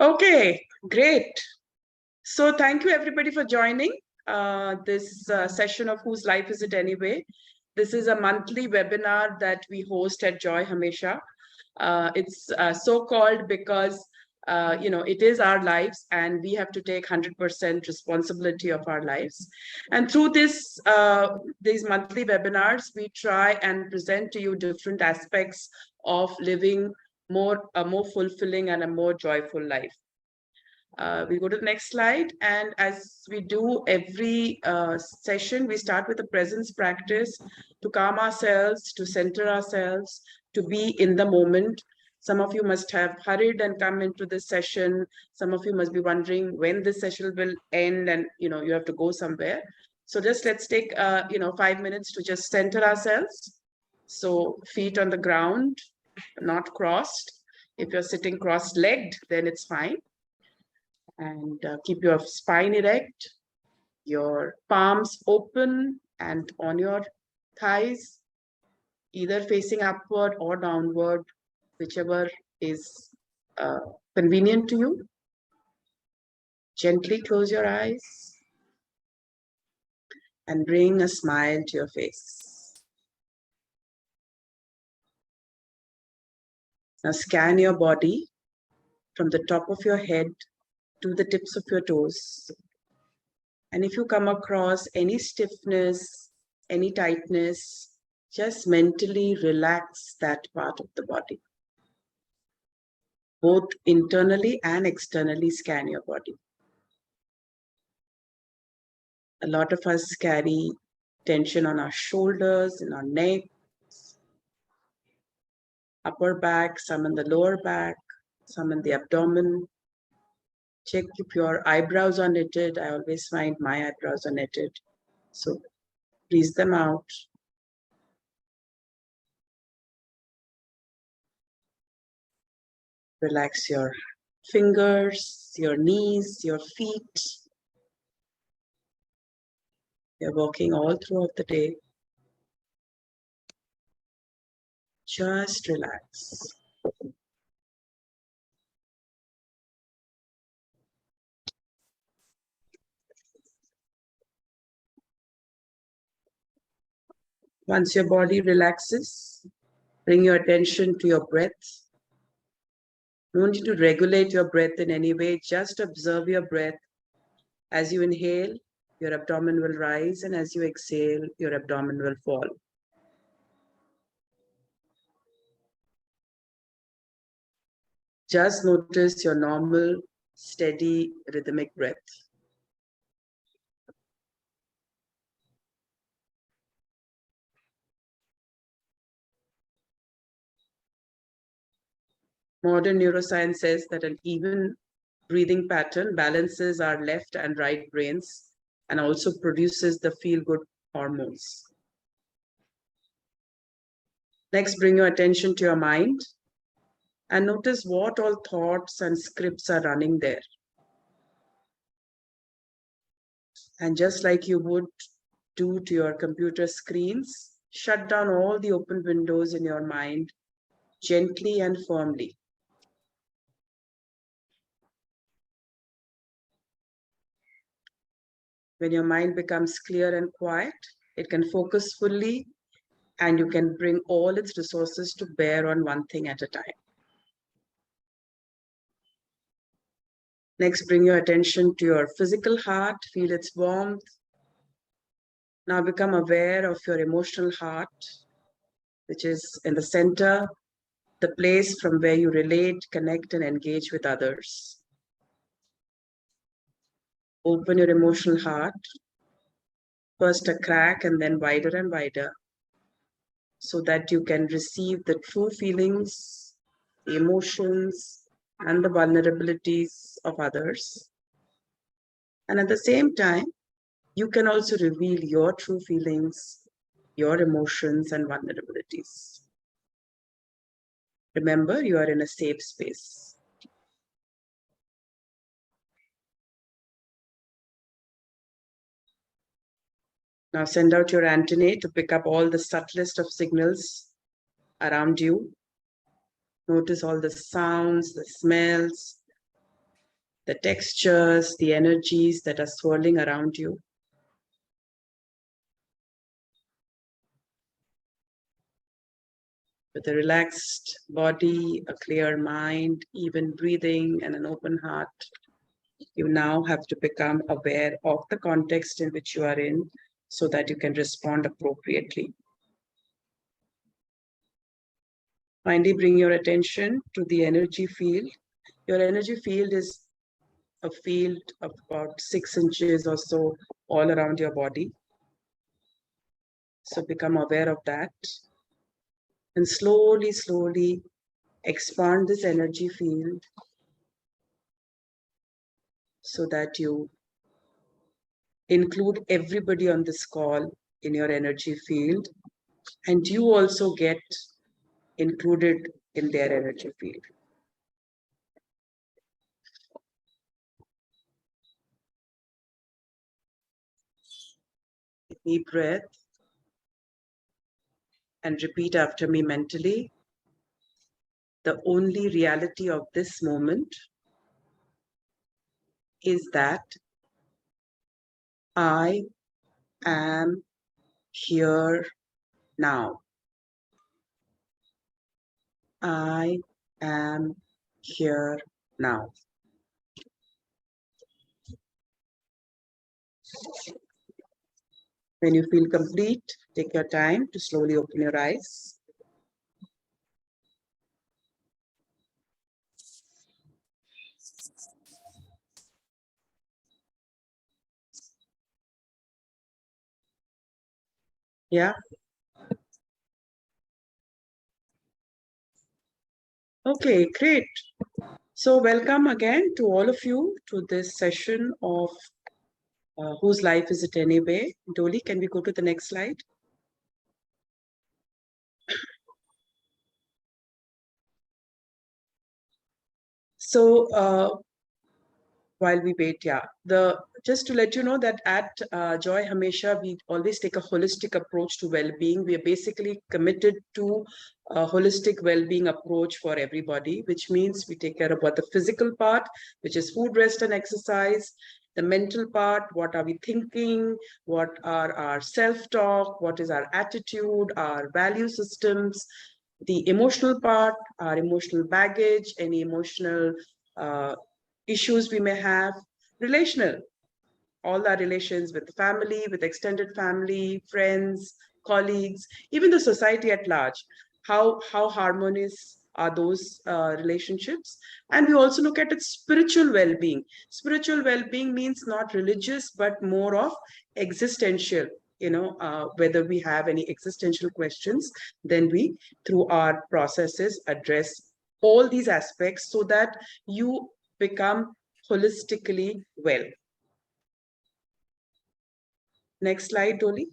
Okay, great. So thank you everybody for joining this session of Whose Life Is It Anyway? This is a monthly webinar that we host at JoyHamesha. It's so called because it is our lives and we have to take 100% responsibility of our lives. And through these monthly webinars, we try and present to you different aspects of living a more fulfilling and a more joyful life. We go to the next slide. And as we do every session, we start with a presence practice to calm ourselves, to center ourselves, to be in the moment. Some of you must have hurried and come into this session. Some of you must be wondering when this session will end and you have to go somewhere. So just let's take 5 minutes to just center ourselves. So feet on the ground, not crossed. If you're sitting cross-legged, then it's fine. And keep your spine erect, your palms open and on your thighs, either facing upward or downward, whichever is convenient to you. Gently close your eyes and bring a smile to your face. Now scan your body from the top of your head to the tips of your toes. And if you come across any stiffness, any tightness, just mentally relax that part of the body. Both internally and externally scan your body. A lot of us carry tension on our shoulders, in our neck, upper back, some in the lower back, some in the abdomen. Check if your eyebrows are knitted. I always find my eyebrows are knitted. So breathe them out. Relax your fingers, your knees, your feet. You're walking all throughout the day. Just relax. Once your body relaxes, bring your attention to your breath. You don't need to regulate your breath in any way. Just observe your breath. As you inhale, your abdomen will rise, and as you exhale, your abdomen will fall. Just notice your normal, steady, rhythmic breath. Modern neuroscience says that an even breathing pattern balances our left and right brains and also produces the feel-good hormones. Next, bring your attention to your mind and notice what all thoughts and scripts are running there. And just like you would do to your computer screens, shut down all the open windows in your mind gently and firmly. When your mind becomes clear and quiet, it can focus fully and you can bring all its resources to bear on one thing at a time. Next, bring your attention to your physical heart, feel its warmth. Now become aware of your emotional heart, which is in the center, the place from where you relate, connect, and engage with others. Open your emotional heart, first a crack and then wider and wider, so that you can receive the true feelings, the emotions, and the vulnerabilities of others. And at the same time, you can also reveal your true feelings, your emotions, and vulnerabilities. Remember, you are in a safe space. Now send out your antennae to pick up all the subtlest of signals around you. Notice all the sounds, the smells, the textures, the energies that are swirling around you. With a relaxed body, a clear mind, even breathing, and an open heart, you now have to become aware of the context in which you are in so that you can respond appropriately. Finally, bring your attention to the energy field. Your energy field is a field of about 6 inches or so all around your body. So become aware of that. And slowly, slowly expand this energy field so that you include everybody on this call in your energy field, and you also get included in their energy field. Deep breath and repeat after me mentally. The only reality of this moment is that I am here now. I am here now. When you feel complete, take your time to slowly open your eyes. Yeah. Okay, great. So welcome again to all of you to this session of Whose Life Is It Anyway? Dolly, can we go to the next slide? So while we wait, yeah, just to let you know that at JoyHamesha, we always take a holistic approach to well-being. We are basically committed to a holistic well-being approach for everybody, which means we take care of what the physical part, which is food, rest, and exercise. The mental part, what are we thinking? What are our self-talk? What is our attitude, our value systems? The emotional part, our emotional baggage, any emotional issues we may have, relational, all our relations with family, with extended family, friends, colleagues, even the society at large. How harmonious are those relationships? And we also look at its spiritual well-being. Spiritual well-being means not religious, but more of existential. Whether we have any existential questions, then we, through our processes, address all these aspects so that you become holistically well. Next slide, Dolly.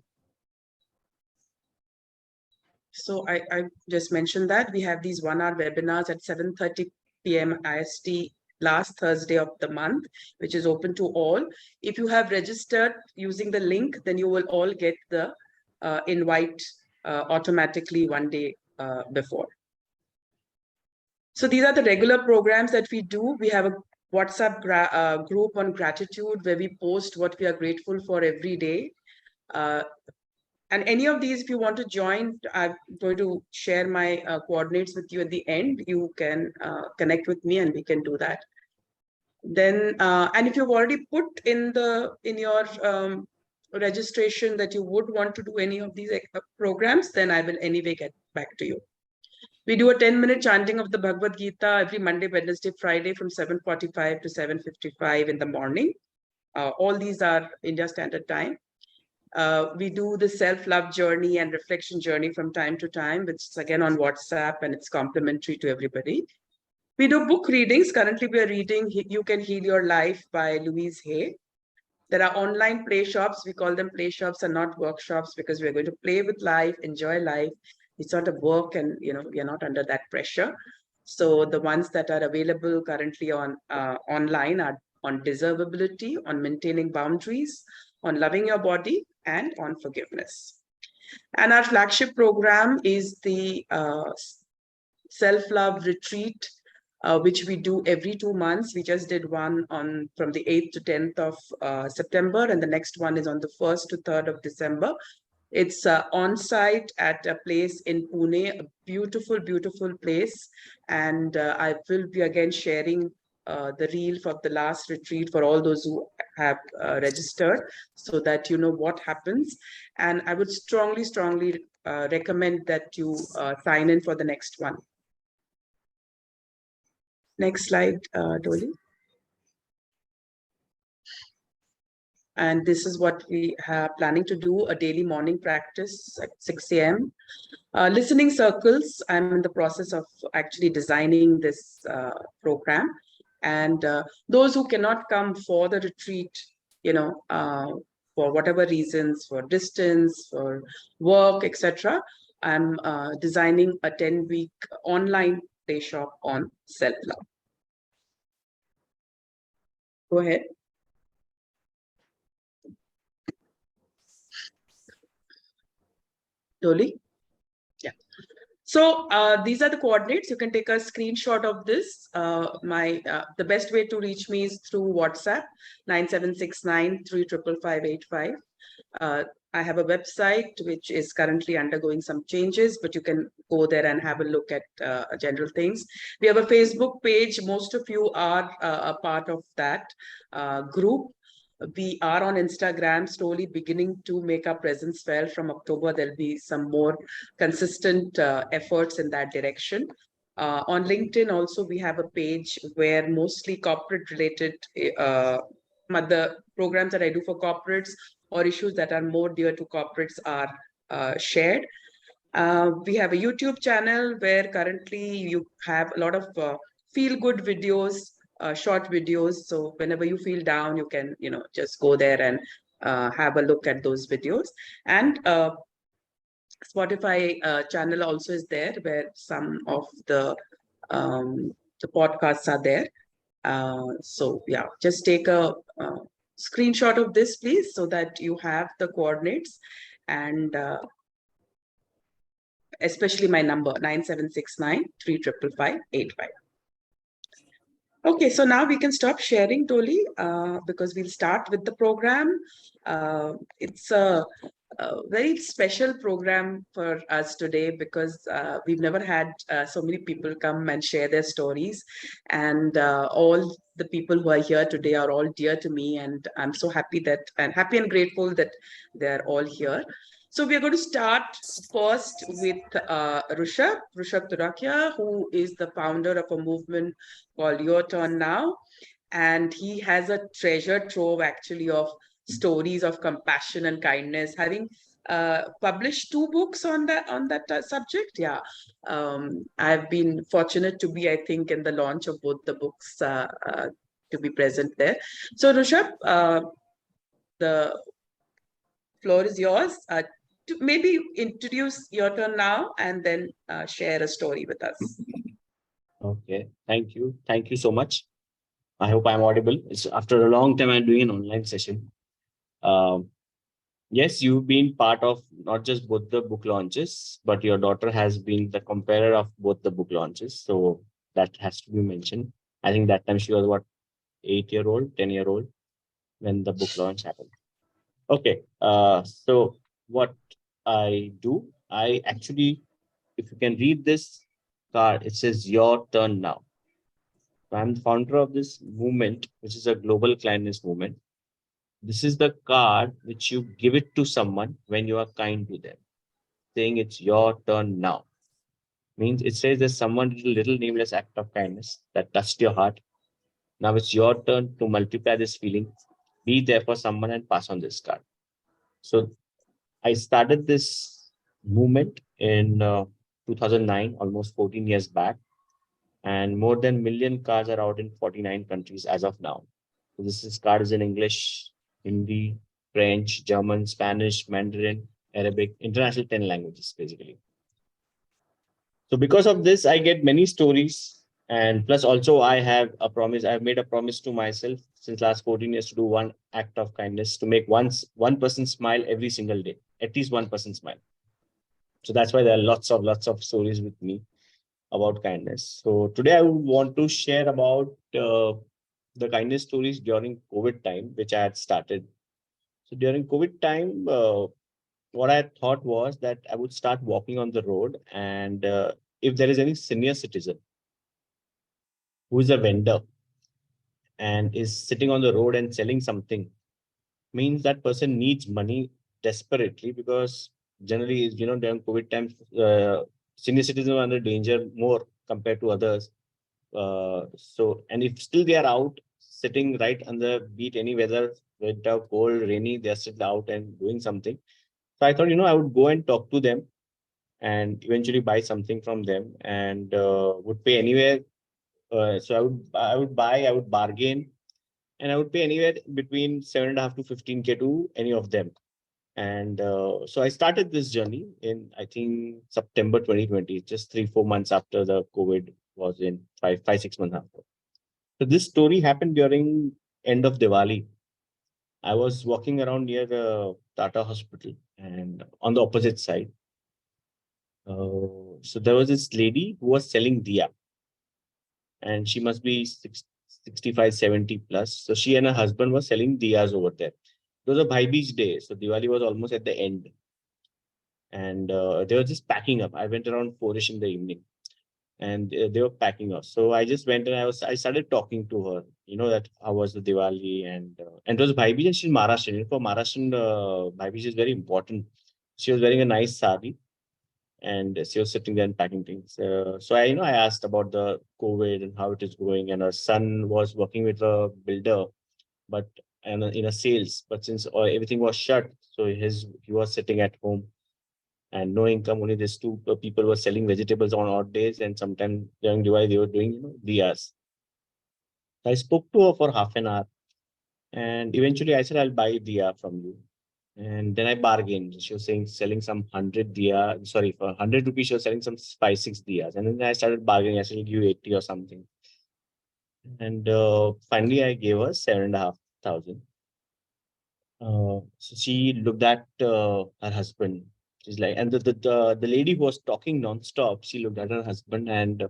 So I just mentioned that we have these 1-hour webinars at 7:30 p.m. IST last Thursday of the month, which is open to all. If you have registered using the link, then you will all get the invite automatically one day before. So these are the regular programs that we do. We have a WhatsApp group on gratitude where we post what we are grateful for every day. And any of these, if you want to join, I'm going to share my coordinates with you at the end. You can connect with me and we can do that. Then, and if you've already put in your registration that you would want to do any of these programs, then I will anyway get back to you. We do a 10-minute chanting of the Bhagavad Gita every Monday, Wednesday, Friday from 7:45 to 7:55 in the morning. All these are India Standard Time. We do the self-love journey and reflection journey from time to time, which is again on WhatsApp, and it's complimentary to everybody. We do book readings. Currently, we are reading You Can Heal Your Life by Louise Hay. There are online play shops. We call them play shops and not workshops because we're going to play with life, enjoy life. It's not a work, and we are not under that pressure. So the ones that are available currently on online are on deservability, on maintaining boundaries, on loving your body, and on forgiveness. And our flagship program is the self-love retreat which we do every 2 months. We just did one from the 8th to 10th of September, and the next one is on the 1st to 3rd of December. It's on site at a place in Pune, a beautiful, beautiful place. And I will be again sharing the reel for the last retreat for all those who have registered, so that you know what happens. And I would strongly, strongly recommend that you sign in for the next one. Next slide, Dolly. And this is what we are planning to do, a daily morning practice at 6 a.m. Listening circles, I'm in the process of actually designing this program. And those who cannot come for the retreat, for whatever reasons, for distance, for work, etc., I'm designing a 10-week online play shop on self-love. Go ahead. Dolly? Yeah. So these are the coordinates. You can take a screenshot of this. The best way to reach me is through WhatsApp, 9769355585. I have a website which is currently undergoing some changes, but you can go there and have a look at general things. We have a Facebook page. Most of you are a part of that group. We are on Instagram, slowly beginning to make our presence felt. From October, there'll be some more consistent efforts in that direction. On LinkedIn also, we have a page where mostly corporate related the programs that I do for corporates or issues that are more dear to corporates are shared. We have a YouTube channel where currently you have a lot of feel-good videos, short videos. So whenever you feel down, you can, just go there and have a look at those videos. And Spotify channel also is there, where some of the podcasts are there. So yeah, just take a screenshot of this, please, so that you have the coordinates, and especially my number 9769355585. Okay, so now we can stop sharing, Dolly, because we'll start with the program. It's a very special program for us today, because we've never had so many people come and share their stories, and all the people who are here today are all dear to me, and I'm so happy and grateful that they're all here. So we are going to start first with Rushabh Turakia, who is the founder of a movement called Your Turn Now. And he has a treasure trove actually of stories of compassion and kindness, having published 2 books on that subject. Yeah, I've been fortunate to be, I think, in the launch of both the books, to be present there. So Rushabh, the floor is yours. To maybe introduce Your Turn Now and then share a story with us. Okay, thank you. Thank you so much. I hope I'm audible. It's after a long time I'm doing an online session. Yes, you've been part of not just both the book launches, but your daughter has been the comparer of both the book launches. So that has to be mentioned. I think that time she was what, 8-year-old, 10-year-old when the book launch happened. Okay, so what I do, I actually, if you can read this card, it says Your Turn Now. So I'm the founder of this movement, which is a global kindness movement. This is the card which you give it to someone when you are kind to them, saying it's your turn now. Means it says there's someone did a little nameless act of kindness that touched your heart. Now it's your turn to multiply this feeling. Be there for someone and pass on this card. So I started this movement in 2009, almost 14 years back, and more than 1,000,000 cards are out in 49 countries as of now. So this card is in English, Hindi, French, German, Spanish, Mandarin, Arabic, international 10 languages, basically. So because of this, I get many stories. And plus also I have a promise. I've made a promise to myself since last 14 years to do one act of kindness, to make one person smile every single day, at least one person smile. So that's why there are lots of stories with me. about kindness. So today I would want to share about the kindness stories during COVID time, which I had started. So during COVID time, what I thought was that I would start walking on the road, and if there is any senior citizen who is a vendor and is sitting on the road and selling something, means that person needs money desperately, because generally, during COVID times, senior citizens are under danger more compared to others. And if still they are out sitting right on the beat, any weather, winter, cold, rainy, they're still out and doing something. So I thought, I would go and talk to them and eventually buy something from them, and would pay anywhere. So I would bargain, and I would pay anywhere between 7.5 to 15K to any of them. And so I started this journey in, I think, September 2020, just 3, 4 months after the COVID was in, 5, 6 months after. So this story happened during end of Diwali. I was walking around near the Tata Hospital, and on the opposite side, so there was this lady who was selling diya, and she must be 65, 70 plus. So she and her husband were selling diyas over there. It was a Bhai Beej day, so Diwali was almost at the end, and they were just packing up. I went around 4ish in the evening, and they were packing up. So I just went and I started talking to her. That how was the Diwali, and it was Bhai Beej, and she's Maharashtrian. For Maharashtrian, Bhai Beej is very important. She was wearing a nice sari, and she was sitting there and packing things. So I asked about the COVID and how it is going, and her son was working with a builder, but and in a sales. But since everything was shut, so he was sitting at home and no income. Only these two people were selling vegetables on odd days, and sometimes during Diwali they were doing diyas. So I spoke to her for half an hour, and eventually I said, I'll buy diya from you. And then I bargained. She was saying selling some 100 diya, sorry, for 100 rupees, she was selling some 5, 6 diyas. And then I started bargaining. I said, I'll give you 80 or something. And finally, I gave her 7,500. So she looked at her husband. She's like, and the lady who was talking nonstop, she looked at her husband, and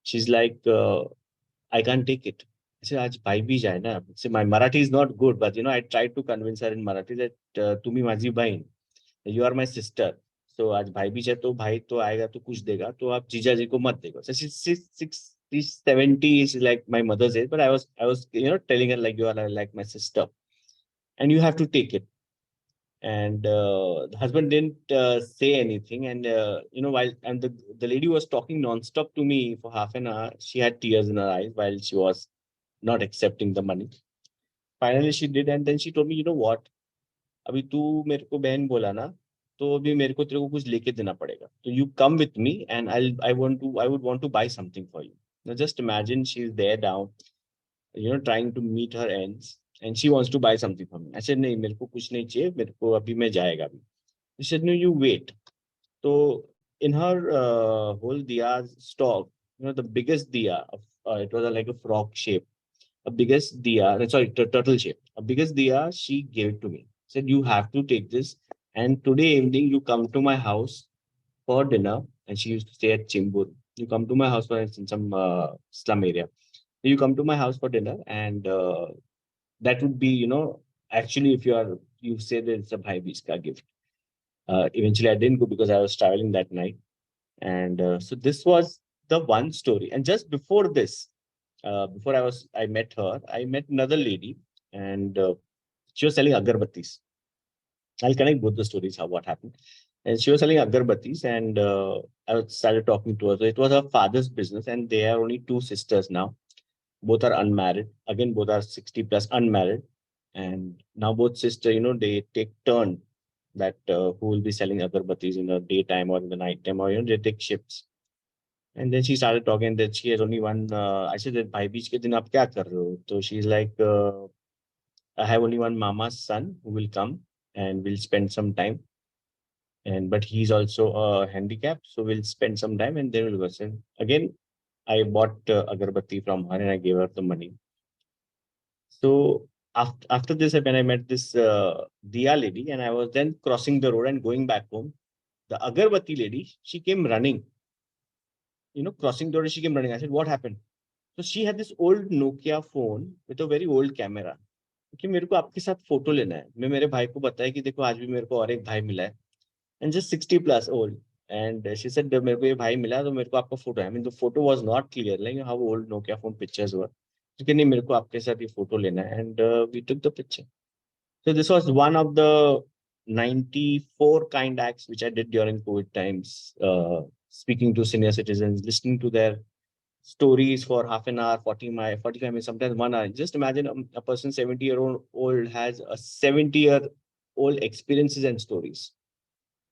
she's like, I can't take it. I said, Aaj bhai bhi jai na. See, my Marathi is not good, but I tried to convince her in Marathi that tumi माझी बहीण, you are my sister. So आज भाई बीज है, तो भाई तो आएगा तो कुछ देगा, तो आप जीजा जी को मत देगा. So she's 60, 70 is like my mother's age, but I was telling her like, you are like my sister, and you have to take it. And the husband didn't say anything, and while and the lady was talking nonstop to me for half an hour. She had tears in her eyes while she was not accepting the money. Finally she did, and then she told me, you know what, अभी तू मेरे को बहन बोला ना, तो अभी मेरे को तेरे को कुछ लेके देना पड़ेगा. तो you come with me, and I would want to buy something for you. Now just imagine, she's there down, trying to meet her ends, and she wants to buy something from me. I said, नहीं, मेरे को कुछ नहीं चाहिए, मेरे को अभी मैं जाएगा अभी. She said, no, you wait. So in her whole diya stock, the biggest diya of it was like a frog shape, a biggest diya, sorry, turtle shape, a biggest diya. She gave it to me. Said, you have to take this, and today evening you come to my house for dinner. And she used to stay at Chimbur. You come to my house for in some slum area. You come to my house for dinner, and that would be, actually, if you say that it's a Bhai Beej ka gift. Eventually, I didn't go because I was traveling that night. And so this was the one story. And just before this, before I met her, I met another lady, and she was selling agarbattis. I'll connect both the stories, how what happened. And she was selling agarbattis, and I started talking to her. So it was her father's business, and they are only two sisters now. Both are unmarried. Again, both are 60 plus unmarried. And now both sister, they take turn that who will be selling agarbattis in the daytime or in the nighttime, or they take shifts. And then she started talking that she has only one. I said that Bhai Beej ke din aap kya kar rahe ho? So she's like, I have only one mama's son who will come and we'll spend some time. And but he's also handicapped, so we'll spend some time and then we'll go. So again, I bought agarbatti from her and I gave her the money. So after this, when I met this Diya lady, and I was then crossing the road and going back home, the agarbatti lady, she came running. crossing the road, she came running. I said, what happened? So she had this old Nokia phone with a very old camera. कि मेरे को आपके साथ photo लेना है. मैं मेरे भाई को बताया कि देखो आज भी मेरे को और एक भाई मिला है, and just 60 plus old. And she said मेरे को ये भाई मिला तो मेरे को आपका फोटो है. I mean the photo was not clear, like how old Nokia phone pictures were. कि नहीं मेरे को आपके साथ ये फोटो लेना है, and we took the picture. So this was one of the 94 kind acts which I did during COVID times, speaking to senior citizens, listening to their stories for half an hour, 45 minutes, sometimes 1 hour. Just imagine a person 70-year-old has a 70-year-old experiences and stories.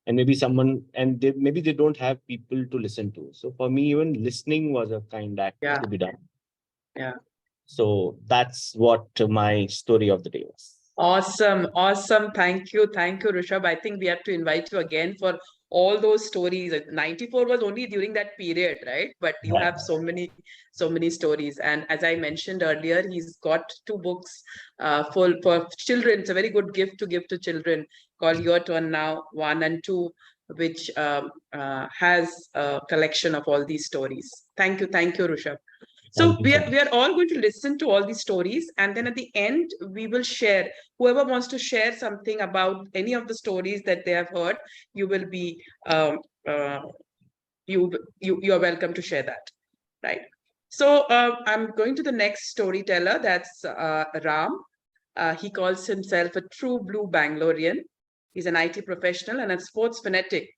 And maybe maybe they don't have people to listen to. So for me, even listening was a kind act to be done. Yeah. So that's what my story of the day was. Awesome. Thank you, Rishabh. I think we have to invite you again for all those stories. 94 was only during that period, right? But you have so many stories. And as I mentioned earlier, he's got 2 books full for children. It's a very good gift to give to children, called Your Turn Now 1 and 2, which has a collection of all these stories. Thank you, Rishabh. So we are all going to listen to all these stories, and then at the end we will share. Whoever wants to share something about any of the stories that they have heard, you will be you are welcome to share that, right? So I'm going to the next storyteller. That's Ram. He calls himself a true blue Bangalorean. He's an IT professional and a sports fanatic.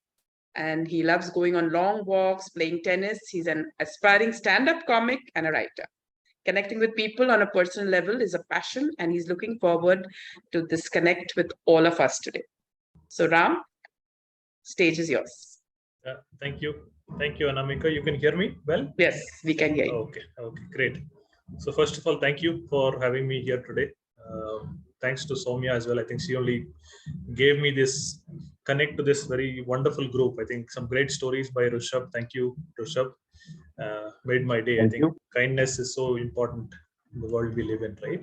And he loves going on long walks, playing tennis. He's an aspiring stand-up comic and a writer. Connecting with people on a personal level is a passion, and he's looking forward to this connect with all of us today. So Ram, stage is yours. Thank you, Anamika. You can hear me well? Yes, we can hear you. Okay, great. So first of all, thank you for having me here today. Thanks to Soumya as well. I think she only gave me this connect to this very wonderful group. I think some great stories by Rishabh. Thank you, Rishabh. Made my day. I think kindness is so important in the world we live in, right?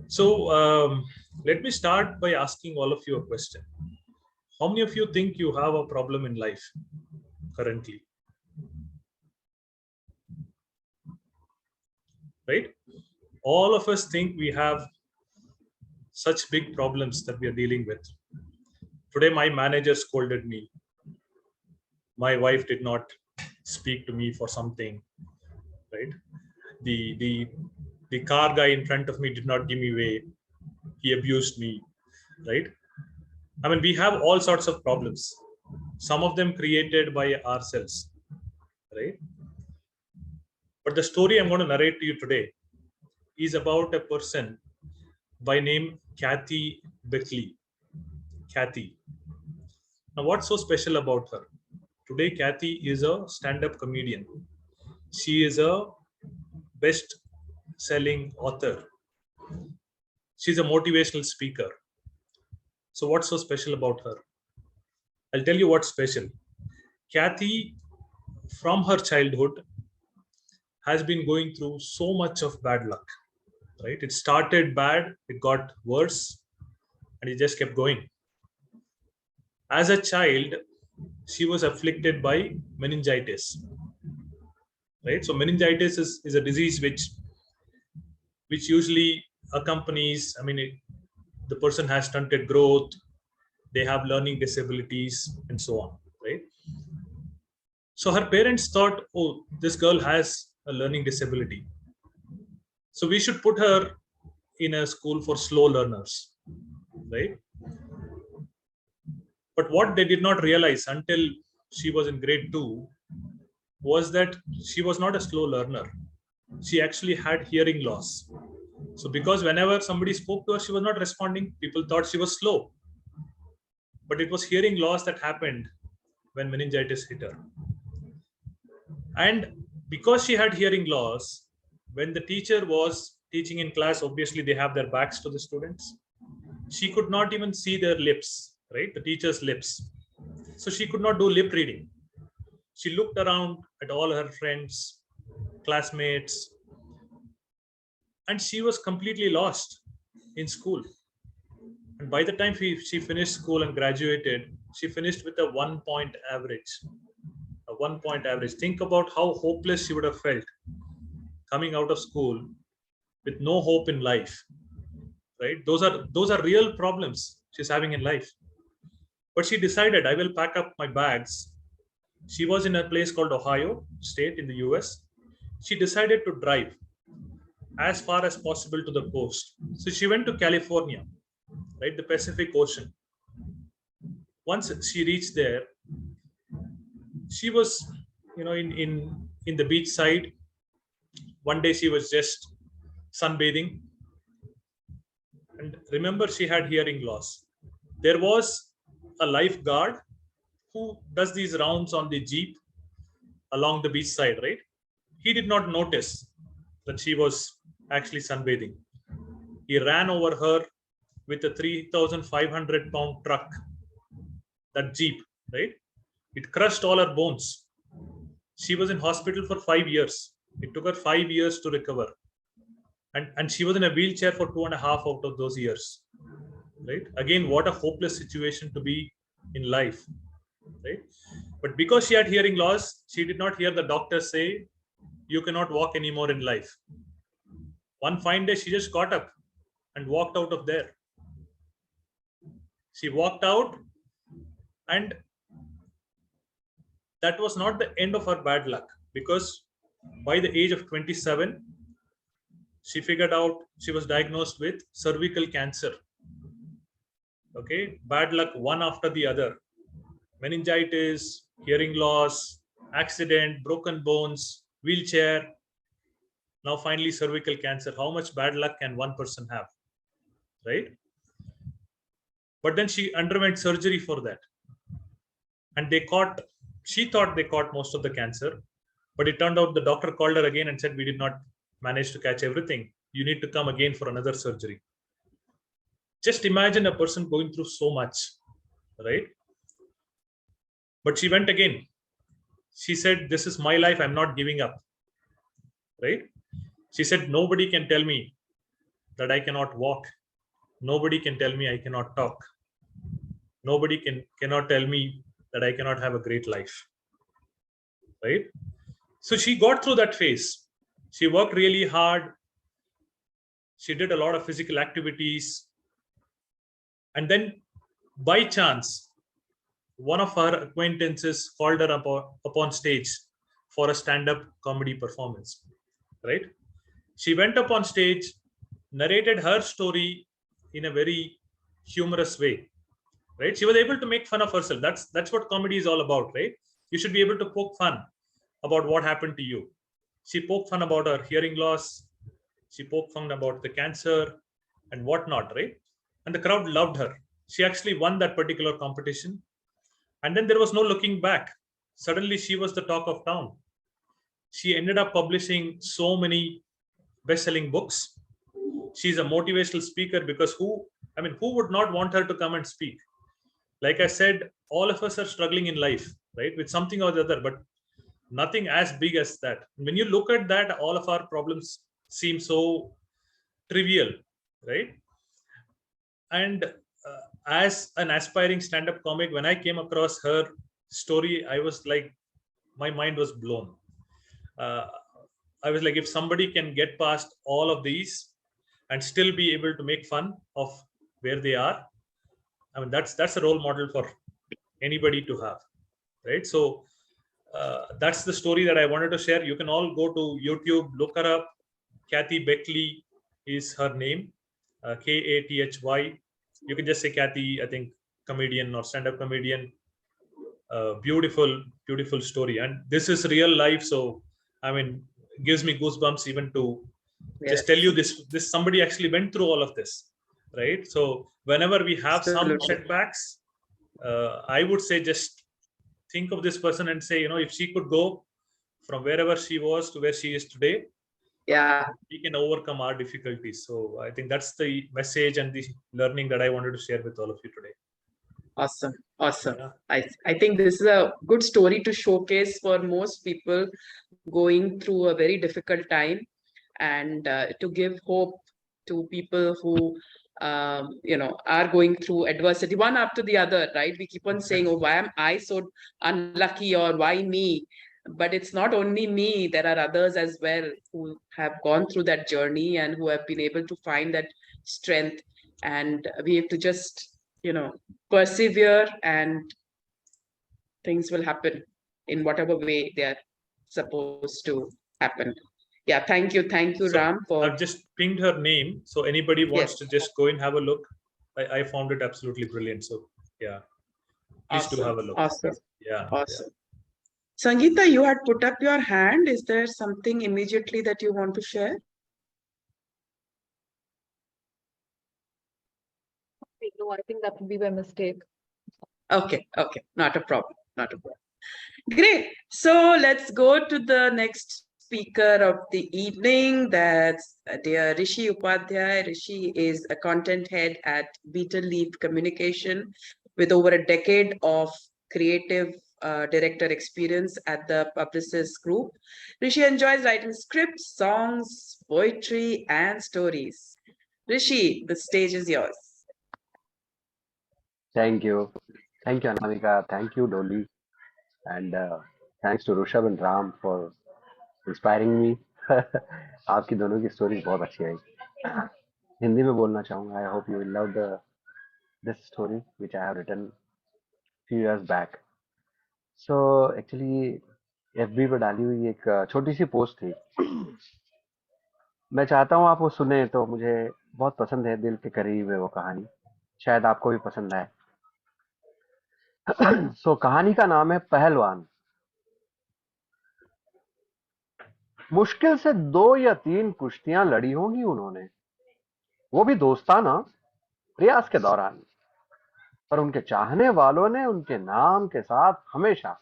So let me start by asking all of you a question. How many of you think you have a problem in life currently? Right? All of us think we have such big problems that we are dealing with. Today, my manager scolded me. My wife did not speak to me for something, right? The car guy in front of me did not give me way. He abused me, right? I mean, we have all sorts of problems. Some of them created by ourselves, right? But the story I'm going to narrate to you today is about a person by name Kathy Beckley. Kathy. Now, what's so special about her? Today, Kathy is a stand-up comedian. She is a best-selling author. She's a motivational speaker. So what's so special about her? I'll tell you what's special. Kathy, from her childhood, has been going through so much of bad luck, right? It started bad, it got worse, and it just kept going. As a child, she was afflicted by meningitis, right? So meningitis is a disease which usually accompanies, the person has stunted growth, they have learning disabilities, and so on, right? So her parents thought, oh, this girl has a learning disability, so we should put her in a school for slow learners, right? But what they did not realize until she was in grade 2 was that she was not a slow learner. She actually had hearing loss. So because whenever somebody spoke to her, she was not responding, people thought she was slow. But it was hearing loss that happened when meningitis hit her. And because she had hearing loss, when the teacher was teaching in class, obviously they have their backs to the students. She could not even see their lips, right? The teacher's lips. So she could not do lip reading. She looked around at all her friends, classmates, and she was completely lost in school. And by the time she finished school and graduated, she finished with a 1 point average. A 1 point average. Think about how hopeless she would have felt coming out of school with no hope in life, right? Those are real problems she's having in life. But she decided, I will pack up my bags. She was in a place called Ohio State in the US. She decided to drive as far as possible to the coast. So she went to California, right? The Pacific Ocean. Once she reached there, she was, in the beach side. One day she was just sunbathing. And remember, she had hearing loss. There was a lifeguard who does these rounds on the jeep along the beach side, right? He did not notice that she was actually sunbathing. He ran over her with a 3,500-pound truck, that jeep, right? It crushed all her bones. She was in hospital for 5 years. It took her 5 years to recover. And she was in a wheelchair for 2.5 out of those years, right? Again, what a hopeless situation to be in life, right? But because she had hearing loss, she did not hear the doctor say, you cannot walk anymore in life. One fine day, she just got up and walked out of there. She walked out, and that was not the end of her bad luck, because by the age of 27, she figured out she was diagnosed with cervical cancer. Okay, bad luck one after the other. Meningitis, hearing loss, accident, broken bones, wheelchair. Now finally cervical cancer. How much bad luck can one person have, right? But then she underwent surgery for that. And she thought they caught most of the cancer. But it turned out the doctor called her again and said, we did not manage to catch everything. You need to come again for another surgery. Just imagine a person going through so much, right? But she went again. She said, this is my life. I'm not giving up, right? She said, nobody can tell me that I cannot walk. Nobody can tell me I cannot talk. Nobody cannot tell me that I cannot have a great life, right? So she got through that phase. She worked really hard. She did a lot of physical activities. And then by chance, one of her acquaintances called her upon stage for a stand-up comedy performance, right? She went up on stage, narrated her story in a very humorous way, right? She was able to make fun of herself. That's what comedy is all about, right? You should be able to poke fun about what happened to you. She poked fun about her hearing loss. She poked fun about the cancer and whatnot, right? And the crowd loved her. She actually won that particular competition. And then there was no looking back. Suddenly she was the talk of town. She ended up publishing so many best-selling books. She's a motivational speaker, because who would not want her to come and speak? Like I said, all of us are struggling in life, right? With something or the other, but nothing as big as that. When you look at that, all of our problems seem so trivial, right? And as an aspiring stand-up comic, when I came across her story, I was like, my mind was blown. I was like, if somebody can get past all of these and still be able to make fun of where they are, I mean, that's a role model for anybody to have, right? So that's the story that I wanted to share. You can all go to YouTube, look her up. Kathy Beckley is her name, Kathy. You can just say Kathy, I think, comedian or stand-up comedian. Beautiful, beautiful story. And this is real life. So, I mean, it gives me goosebumps even to just tell you this somebody actually went through all of this, right? So whenever we have some setbacks, I would say just think of this person and say, if she could go from wherever she was to where she is today, we can overcome our difficulties. So I think that's the message and the learning that I wanted to share with all of you today. Awesome. Yeah. I think this is a good story to showcase for most people going through a very difficult time, and to give hope to people who are going through adversity, one after the other, right? We keep on saying, oh, why am I so unlucky, or why me? But it's not only me, there are others as well who have gone through that journey and who have been able to find that strength. And we have to just, persevere, and things will happen in whatever way they are supposed to happen. Yeah, thank you. Thank you, So Ram, for. I've just pinged her name. So anybody wants Yes. to just go and have a look. I found it absolutely brilliant. So yeah, please do have a look. Awesome. Yeah. Awesome. Sangeeta, you had put up your hand. Is there something immediately that you want to share? No, I think that would be by mistake. Okay, not a problem. Not a problem. Great. So let's go to the next speaker of the evening. That's dear Rishi Upadhyay. Rishi is a content head at Beetle Leaf Communication with over a decade of creative director experience at the Publicis Group. Rishi enjoys writing scripts, songs, poetry, and stories. Rishi, the stage is yours. Thank you. Thank you, Anamika. Thank you, Dolly. And thanks to Rushabh and Ram for inspiring me. आपकी दोनों की stories बहुत अच्छी आई. हिंदी में बोलना चाहूँगा. I hope you will love this story which I have written few years back. So actually FB पे डाली हुई एक छोटी सी पोस्ट थी. मैं चाहता हूँ आप वो सुने, तो मुझे बहुत पसंद है, दिल के करीब है वो कहानी. शायद आपको भी पसंद आए. सो कहानी का नाम है पहलवान. मुश्किल से 2 या 3 कुश्तियां लड़ी होंगी उन्होंने, वो भी दोस्ताना प्रयास के दौरान. पर उनके चाहने वालों ने उनके नाम के साथ हमेशा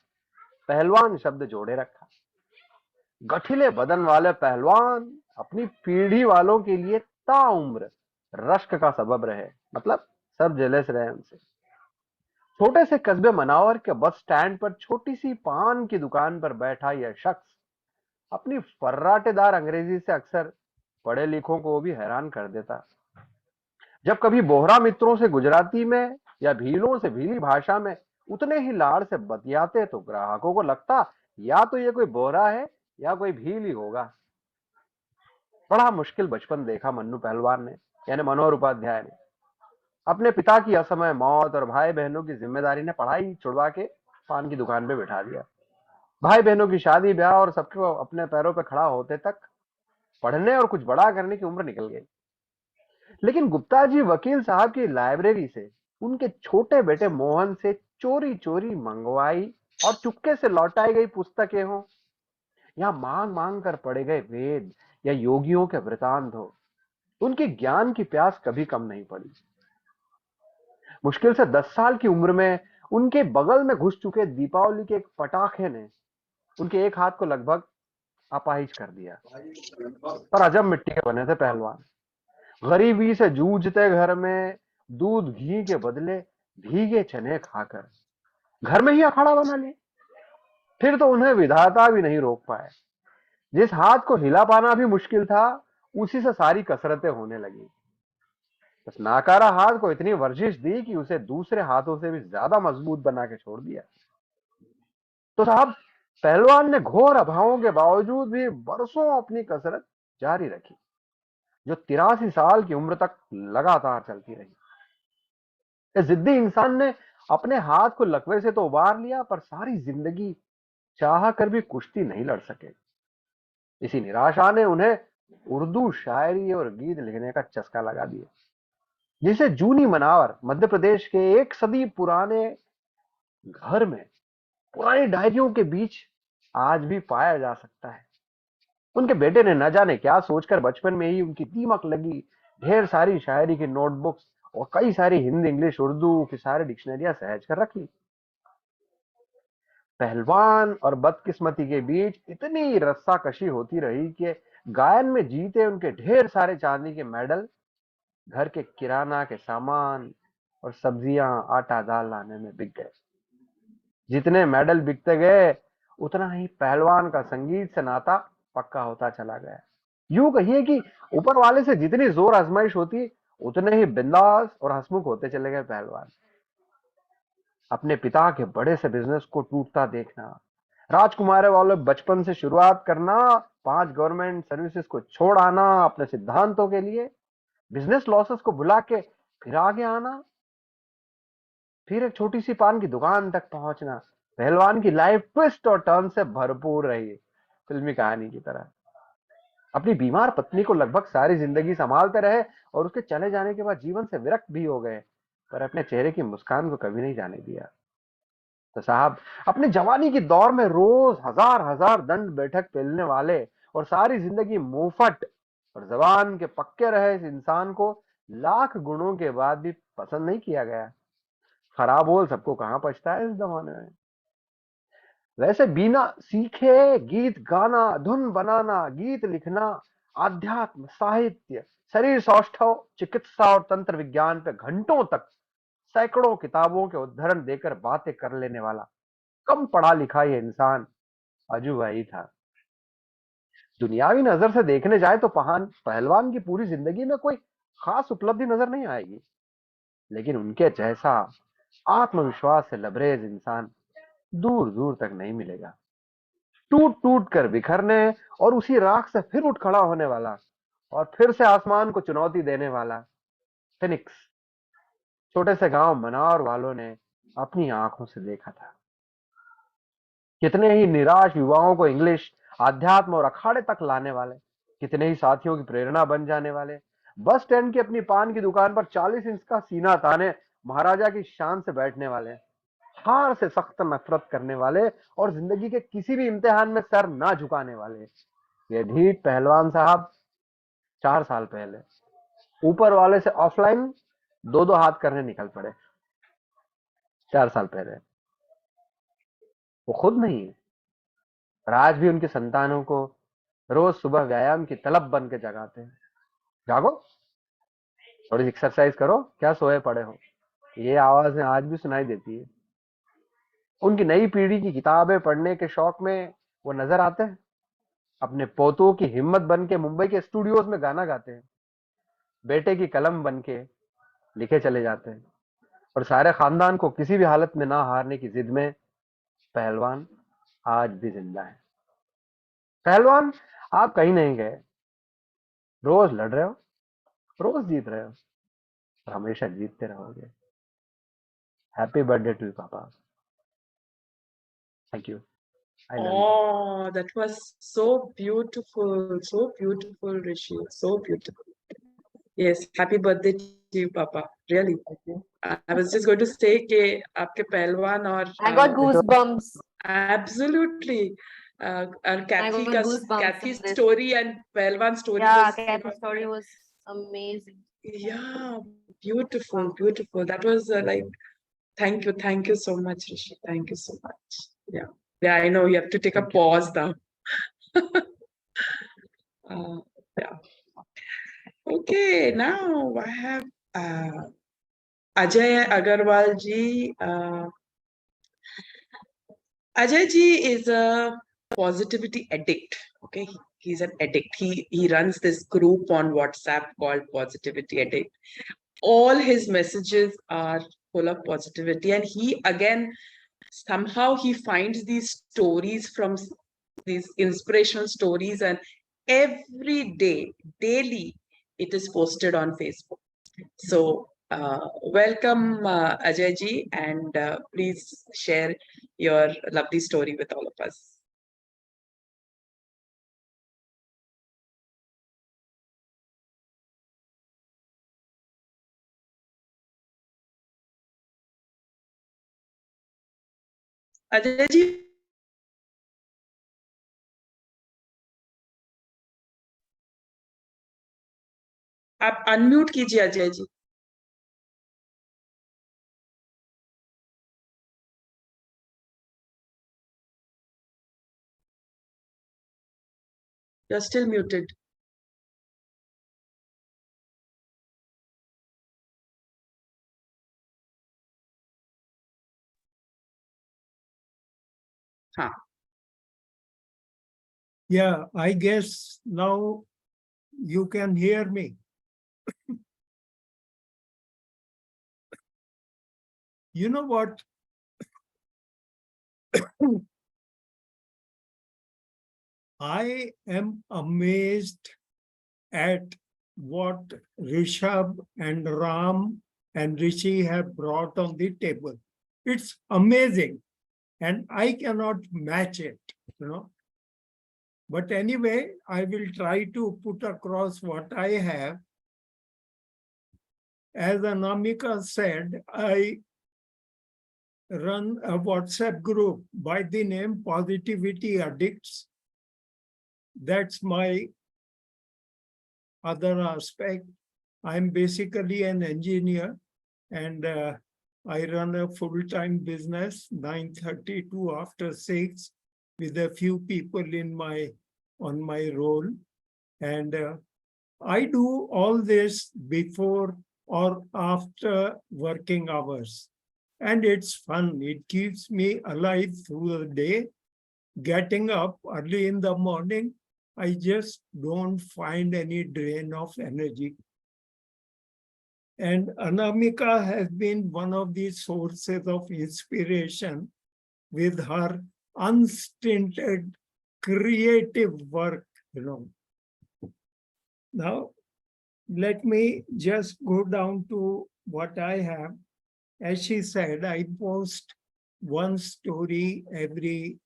पहलवान शब्द जोड़े रखा. गठिले बदन वाले पहलवान अपनी पीढ़ी वालों के लिए ताउम्र रश्क का सबब रहे. मतलब सब जेलस रहे उनसे. छोटे से कस्बे मनावर के बस स्टैंड पर छोटी सी पान की दुकान पर बैठा यह शख्स अपनी फर्राटेदार अंग्रेजी से अक्सर पढ़े लिखों को भी हैरान कर देता. जब कभी बोहरा मित्रों से गुजराती में या भीलों से भीली भाषा में उतने ही लाड़ से बतियाते तो ग्राहकों को लगता या तो ये कोई बोहरा है या कोई भील ही होगा. बड़ा मुश्किल बचपन देखा मन्नू पहलवान ने, यानी मनोहर उपाध्याय ने. अपने पिता की असमय मौत और भाई बहनों की जिम्मेदारी ने पढ़ाई छुड़वा के पान की दुकान पे बिठा दिया. भाई बहनों की शादी ब्याह और सबको अपने पैरों पे खड़ा होते तक पढ़ने और कुछ बड़ा करने की उम्र निकल गई. लेकिन गुप्ता जी वकील साहब की लाइब्रेरी से उनके छोटे बेटे मोहन से चोरी चोरी मंगवाई और चुपके से लौटाई गई पुस्तकें हो, या मांग मांग कर पढ़े गए वेद या योगियों के वृतांत हो, उनकी ज्ञान की प्यास कभी कम नहीं पड़ी. मुश्किल से 10 साल की उम्र में उनके बगल में घुस चुके दीपावली के एक पटाखे ने उनके एक हाथ को लगभग अपाहिज कर दिया. पर अजब मिट्टी के बने थे पहलवान. गरीबी से जूझते घर में दूध घी के बदले भीगे चने खाकर घर में ही अखाड़ा बना ले. फिर तो उन्हें विधाता भी नहीं रोक पाए. जिस हाथ को हिला पाना भी मुश्किल था, उसी से सारी कसरतें होने लगी. बस नाकारा हाथ को इतनी वर्जिश दी कि उसे दूसरे हाथों से भी ज्यादा मजबूत बना के छोड़ दिया. तो साहब, पहलवान ने घोर अभावों के बावजूद भी बरसों अपनी कसरत जारी रखी, जो 83 साल की उम्र तक लगातार चलती रही. इस जिद्दी इंसान ने अपने हाथ को लकवे से तो उबार लिया, पर सारी जिंदगी चाह कर भी कुश्ती नहीं लड़ सके. इसी निराशा ने उन्हें उर्दू शायरी और गीत लिखने का चस्का लगा दिया, जिसे जूनी मनावर मध्य प्रदेश के 1 सदी पुराने घर में पुरानी डायरियों के बीच आज भी पाया जा सकता है. उनके बेटे ने न जाने क्या सोचकर बचपन में ही उनकी दीमक लगी ढेर सारी शायरी की नोटबुक्स और कई सारी हिंदी इंग्लिश उर्दू की सारी डिक्शनरियां सहज कर रख ली. पहलवान और बदकिस्मती के बीच इतनी रस्साकशी होती रही कि गायन में जीते उनके ढेर सारे चांदी के मेडल घर के किराना के सामान और सब्जियां आटा दाल लाने में बिक गए. जितने मेडल बिकते गए, उतना ही पहलवान का संगीत से नाता पक्का होता चला गया. यूं कहिए कि ऊपर वाले से जितनी जोर आजमाइश होती उतने ही बिंदास और हंसमुख होते चले गए पहलवान। अपने पिता के बड़े से बिजनेस को टूटता देखना, राजकुमार वाले बचपन से शुरुआत करना, 5 गवर्नमेंट सर्विसेज को छोड़ आना अपने सिद्धांतों के लिए, बिजनेस लॉसेस को भुला के फिर आगे आना, फिर एक छोटी सी पान की दुकान तक पहुंचना। पहलवान की लाइफ ट्विस्ट और टर्न से भरपूर रही, फिल्मी कहानी की तरह। अपनी बीमार पत्नी को लगभग सारी जिंदगी संभालते रहे और उसके चले जाने के बाद जीवन से विरक्त भी हो गए, पर अपने चेहरे की मुस्कान को कभी नहीं जाने दिया। तो साहब, अपनी जवानी की दौर में रोज हजार हजार दंड बैठक पेलने वाले और सारी जिंदगी मुंहफट और जबान के पक्के रहे इस इंसान को लाख गुणों के बाद भी पसंद नहीं किया गया। खराब बोल सबको कहां पछता है इस जमाने में। वैसे बिना सीखे गीत गाना, धुन बनाना, गीत लिखना, आध्यात्म, साहित्य, शरीर सौष्ठव, चिकित्सा और तंत्र विज्ञान पे घंटों तक सैकड़ों किताबों के उद्धरण देकर बातें कर लेने वाला कम पढ़ा लिखा ये इंसान अजूबा ही था। दुनियावी नजर से देखने जाए तो पहलवान की पूरी जिंदगी में कोई खास उपलब्धि नजर नहीं आएगी, लेकिन उनके जैसा आत्मविश्वास से लबरेज इंसान दूर दूर तक नहीं मिलेगा। टूट टूट कर बिखरने और उसी राख से फिर उठ खड़ा होने वाला और फिर से आसमान को चुनौती देने वाला फिनिक्स छोटे से गांव मनार वालों ने अपनी आंखों से देखा था। कितने ही निराश युवाओं को इंग्लिश, अध्यात्म और अखाड़े तक लाने वाले, कितने ही साथियों की प्रेरणा बन जाने वाले, बस स्टैंड की अपनी पान की दुकान पर 40 इंच का सीना ताने महाराजा की शान से बैठने वाले, हार से सख्त नफरत करने वाले और जिंदगी के किसी भी इम्तिहान में सर ना झुकाने वाले ये ढीठ पहलवान साहब 4 साल पहले ऊपर वाले से ऑफलाइन दो दो हाथ करने निकल पड़े। 4 साल पहले वो खुद नहीं, और आज भी उनकी संतानों को रोज सुबह व्यायाम की तलब बन के जगाते हैं। जागो, थोड़ी एक्सरसाइज करो, क्या सोए पड़े हो। ये आवाजें आज भी सुनाई देती है। उनकी नई पीढ़ी की किताबें पढ़ने के शौक में वो नजर आते हैं, अपने पोतों की हिम्मत बन के मुंबई के स्टूडियोज में गाना गाते हैं, बेटे की कलम बन के लिखे चले जाते हैं, और सारे खानदान को किसी भी हालत में ना हारने की जिद में पहलवान आज भी जिंदा है। पहलवान, आप कहीं नहीं गए, रोज लड़ रहे हो, रोज जीत रहे हो और हमेशा जीतते रहोगे। हैप्पी बर्थडे टू यू पापा। Thank you. I love you. Oh, that was so beautiful, Rishi, so beautiful. Yes, happy birthday to you, Papa. Really. I was just going to say कि आपके पहलवान और I got goosebumps. absolutely और I got goosebumps Kathy in this. story and पहलवान story Yeah, was Kathy's story was amazing. yeah, beautiful. That was like thank you so much, Rishi. Thank you so much. Yeah, I know you have to take a pause now. Yeah. Okay, now I have Ajay Agarwal ji. Ajay ji is a positivity addict. Okay, he's an addict. He runs this group on WhatsApp called Positivity Addict. All his messages are full of positivity, and he again somehow he finds these stories from these inspirational stories, and every day, daily, it is posted on Facebook. So welcome Ajay ji, and please share your lovely story with all of us. Ajay ji, आप unmute कीजिए Ajay ji. You're still muted. हाँ. Yeah, I guess now you can hear me. You know what? I am amazed at what Rishabh and Ram and Rishi have brought on the table. It's amazing, and I cannot match it, you know. But anyway, I will try to put across what I have. As Anamika said, I run a WhatsApp group by the name Positivity Addicts. That's my other aspect. I'm basically an engineer, and I run a full-time business, 9:30 to after 6, with a few people on my roll. And I do all this before or after working hours. And it's fun. It keeps me alive through the day. Getting up early in the morning, I just don't find any drain of energy. And Anamika has been one of the sources of inspiration with her unstinted creative work, you know. Now, let me just go down to what I have. As she said, I post one story every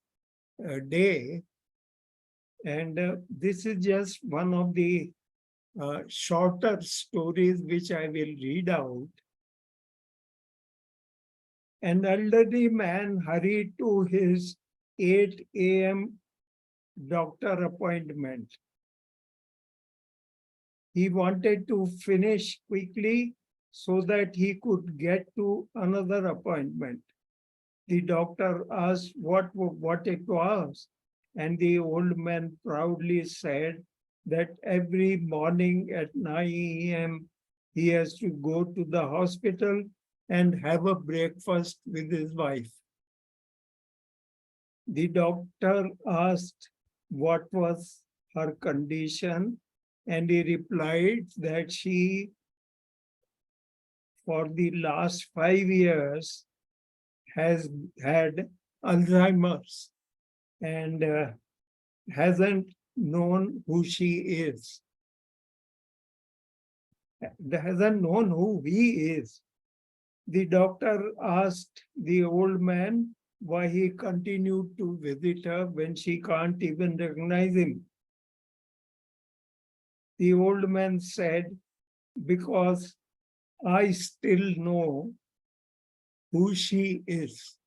day. And this is just one of the shorter stories which I will read out. An elderly man hurried to his 8 a.m. doctor appointment. He wanted to finish quickly so that he could get to another appointment. The doctor asked what it was, and the old man proudly said that every morning at 9 a.m. he has to go to the hospital and have a breakfast with his wife. The doctor asked what was her condition, and he replied that she, for the last 5 years, has had Alzheimer's and hasn't known who she is. Hasn't known who he is. The doctor asked the old man why he continued to visit her when she can't even recognize him. The old man said, because I still know who she is.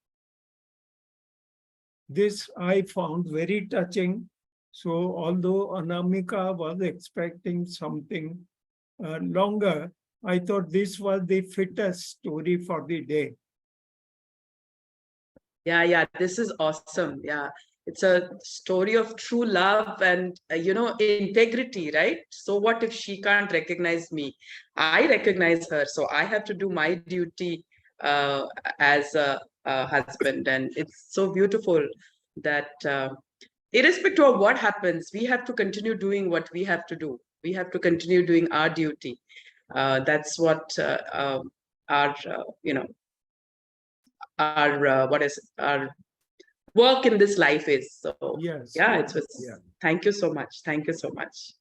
This I found very touching. So although Anamika was expecting something longer, I thought this was the fittest story for the day. Yeah, this is awesome. Yeah, it's a story of true love and, integrity, right? So what if she can't recognize me? I recognize her, so I have to do my duty as a husband. And it's so beautiful that irrespective of what happens, we have to continue doing what we have to do. We have to continue doing our duty. That's what our, our work in this life is. So Yes. yeah, thank you so much. Thank you so much.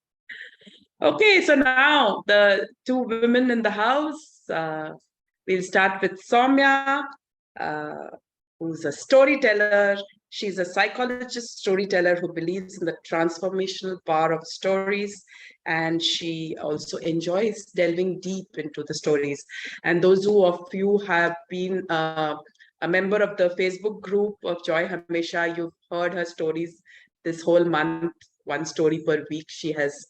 Okay, so now the two women in the house. We'll start with Soumya, who's a storyteller. She's a psychologist storyteller who believes in the transformational power of stories, and she also enjoys delving deep into the stories. And those of you have been a member of the Facebook group of JoyHamesha, you've heard her stories this whole month, one story per week she has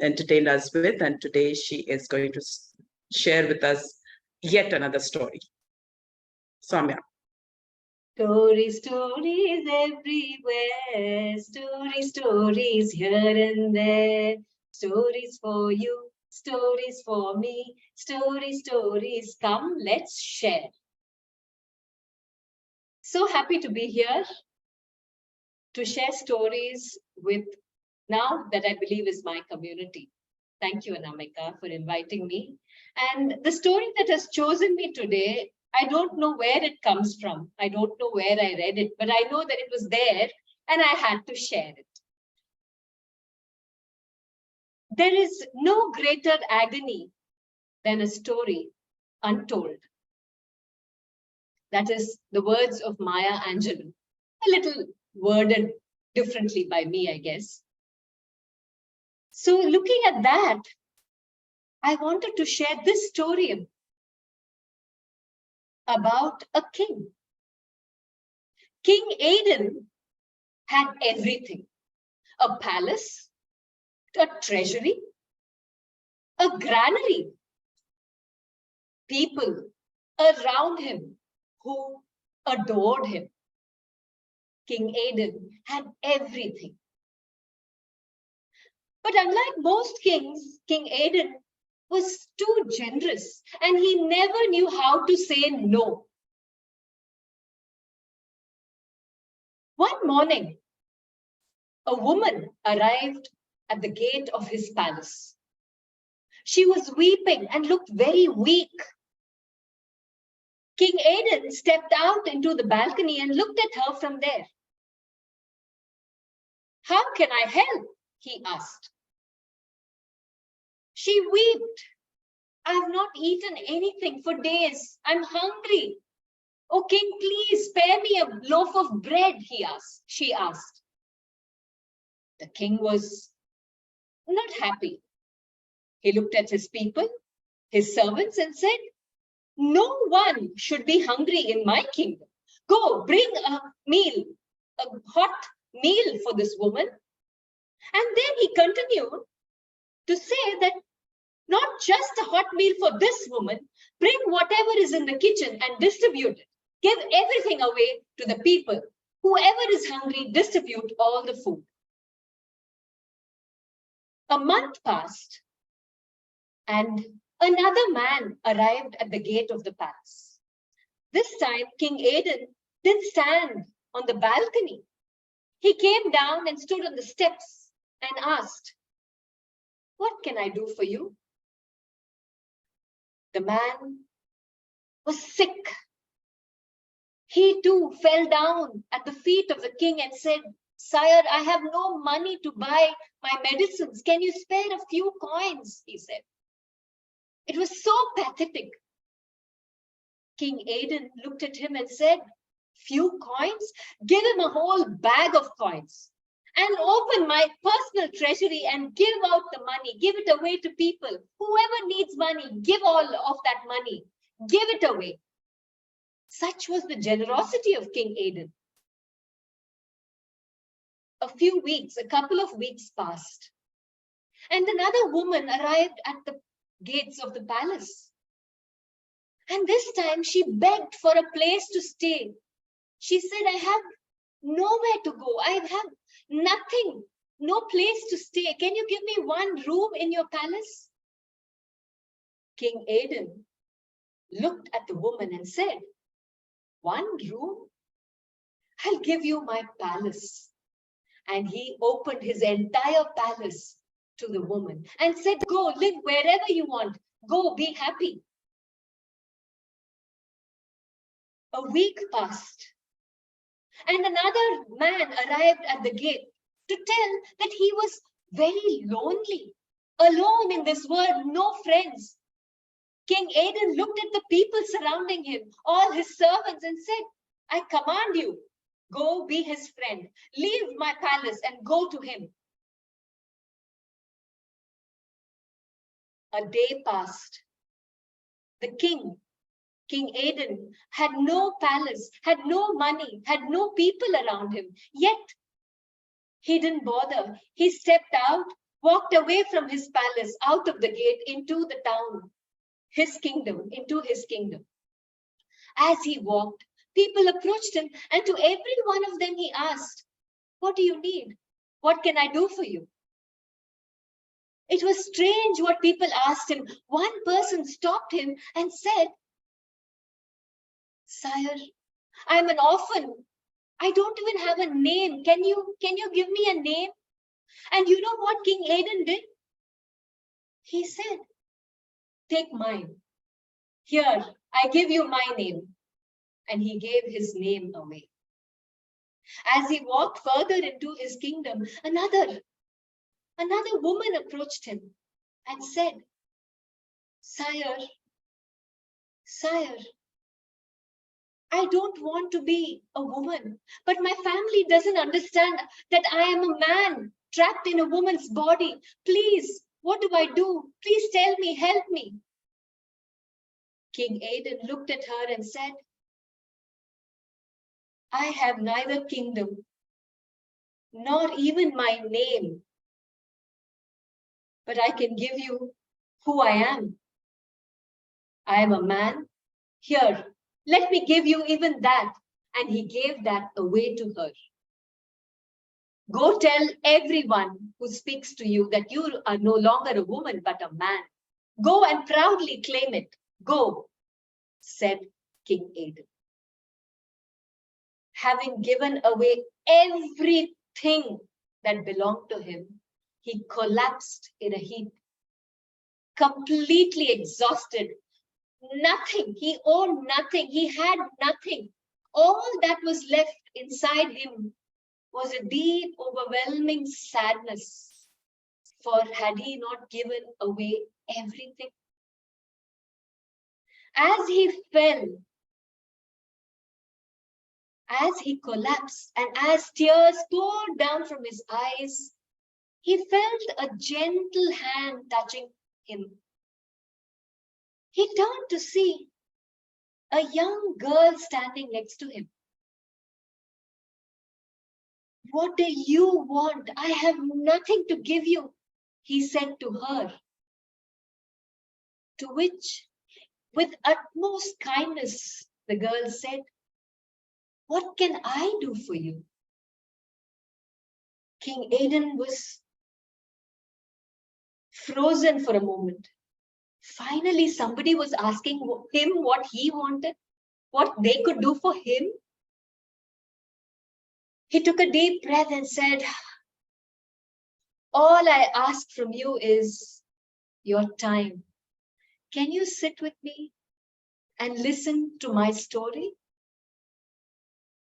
entertained us with, and today she is going to share with us yet another story. Soumya. Stories everywhere, stories here and there, stories for you, stories for me, stories, come, let's share. So happy to be here to share stories with now that I believe is my community. Thank you, Anamika, for inviting me. And the story that has chosen me today, I don't know where it comes from. I don't know where I read it, but I know that it was there and I had to share it. There is no greater agony than a story untold. That is the words of Maya Angelou, a little worded differently by me, I guess. So looking at that, I wanted to share this story about a king. King Aidan had everything: a palace, a treasury, a granary, people around him who adored him. King Aidan had everything. But unlike most kings, King Aidan was too generous and he never knew how to say no. One morning, a woman arrived at the gate of his palace. She was weeping and looked very weak. King Aidan stepped out into the balcony and looked at her from there. "How can I help?" he asked. She wept. "I've not eaten anything for days. I'm hungry. Oh, king, please spare me a loaf of bread," she asked. The king was not happy. He looked at his people, his servants, and said, "No one should be hungry in my kingdom. Go, bring a hot meal for this woman." And then he continued to say that not just a hot meal for this woman, bring whatever is in the kitchen and distribute it. Give everything away to the people. Whoever is hungry, distribute all the food. A month passed, and another man arrived at the gate of the palace. This time, King Aidan didn't stand on the balcony. He came down and stood on the steps and asked, "What can I do for you?" The man was sick. He too fell down at the feet of the king and said, "Sire, I have no money to buy my medicines. Can you spare a few coins?" he said. It was so pathetic. King Aidan looked at him and said, "Few coins? Give him a whole bag of coins and open my personal treasury and give out the money. Give it away to people. Whoever needs money, give all of that money. Give it away." Such was the generosity of King Aidan. A couple of weeks passed, and another woman arrived at the gates of the palace. And this time she begged for a place to stay. She said, "I have nowhere to go. I have nothing, no place to stay. Can you give me one room in your palace?" King Aidan looked at the woman and said, "One room? I'll give you my palace." And he opened his entire palace to the woman and said, "Go, live wherever you want. Go, be happy." A week passed, and another man arrived at the gate to tell that he was very lonely, alone in this world, no friends. King Aidan looked at the people surrounding him, all his servants, and said, "I command you, go be his friend. Leave my palace and go to him." A day passed. The king, King Aidan, had no palace, had no money, had no people around him. Yet he didn't bother. He stepped out, walked away from his palace, out of the gate, into the town, his kingdom, into his kingdom. As he walked, people approached him, and to every one of them he asked, "What do you need? What can I do for you?" It was strange what people asked him. One person stopped him and said, "Sire, I'm an orphan. I don't even have a name. Can you give me a name? And you know what King Aidan did? He said, take mine. Here, I give you my name. And he gave his name away. As he walked further into his kingdom, another woman approached him and said, Sire, I don't want to be a woman, but my family doesn't understand that I am a man trapped in a woman's body. Please, what do I do? Please tell me, help me. King Aidan looked at her and said, I have neither kingdom nor even my name, but I can give you who I am. I am a man. Here, let me give you even that. And he gave that away to her. Go tell everyone who speaks to you that you are no longer a woman, but a man. Go and proudly claim it. Go, said King Aidan. Having given away everything that belonged to him, he collapsed in a heap, completely exhausted. Nothing, he owned nothing, he had nothing. All that was left inside him was a deep, overwhelming sadness. For had he not given away everything? As he fell, as he collapsed, and as tears poured down from his eyes, he felt a gentle hand touching him. He turned to see a young girl standing next to him. What do you want? I have nothing to give you, he said to her. To which, with utmost kindness, the girl said, what can I do for you? King Aidan was frozen for a moment. Finally, somebody was asking him what he wanted, what they could do for him. He took a deep breath and said, all I ask from you is your time. Can you sit with me and listen to my story?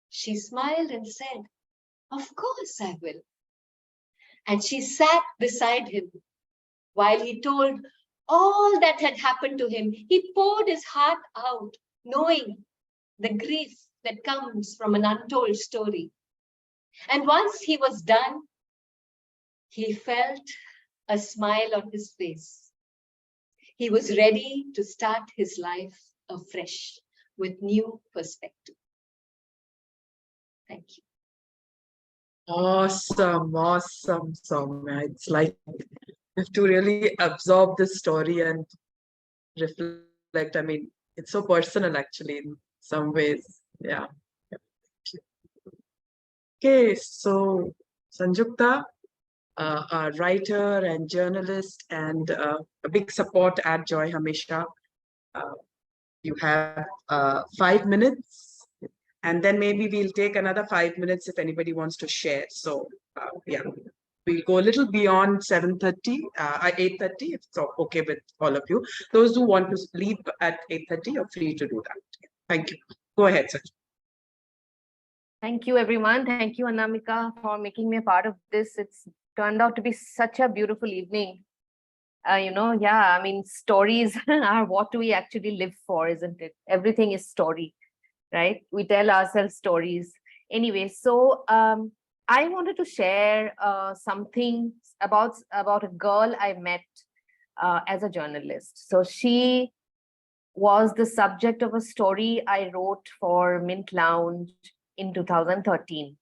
She smiled and said, of course I will. And she sat beside him while he told all that had happened to him. He poured his heart out, knowing the grief that comes from an untold story. And once he was done, he felt a smile on his face. He was ready to start his life afresh with new perspective. Thank you. Awesome, awesome, Soumya. It's like you have to really absorb this story and reflect. I mean, it's so personal actually in some ways. Yeah. Okay, so Sanjukta, a writer and journalist and a big support at JoyHamesha. You have 5 minutes, and then maybe we'll take another 5 minutes if anybody wants to share. So yeah, we'll go a little beyond 7:30, 8:30, if it's okay with all of you. Those who want to leave at 8:30 are free to do that. Thank you. Go ahead, Sanjukta. Thank you, everyone. Thank you, Anamika, for making me a part of this. It's turned out to be such a beautiful evening. Yeah, I mean, stories are what we actually live for, isn't it? Everything is story, right? We tell ourselves stories. Anyway, so I wanted to share something about a girl I met as a journalist. So she was the subject of a story I wrote for Mint Lounge in 2013.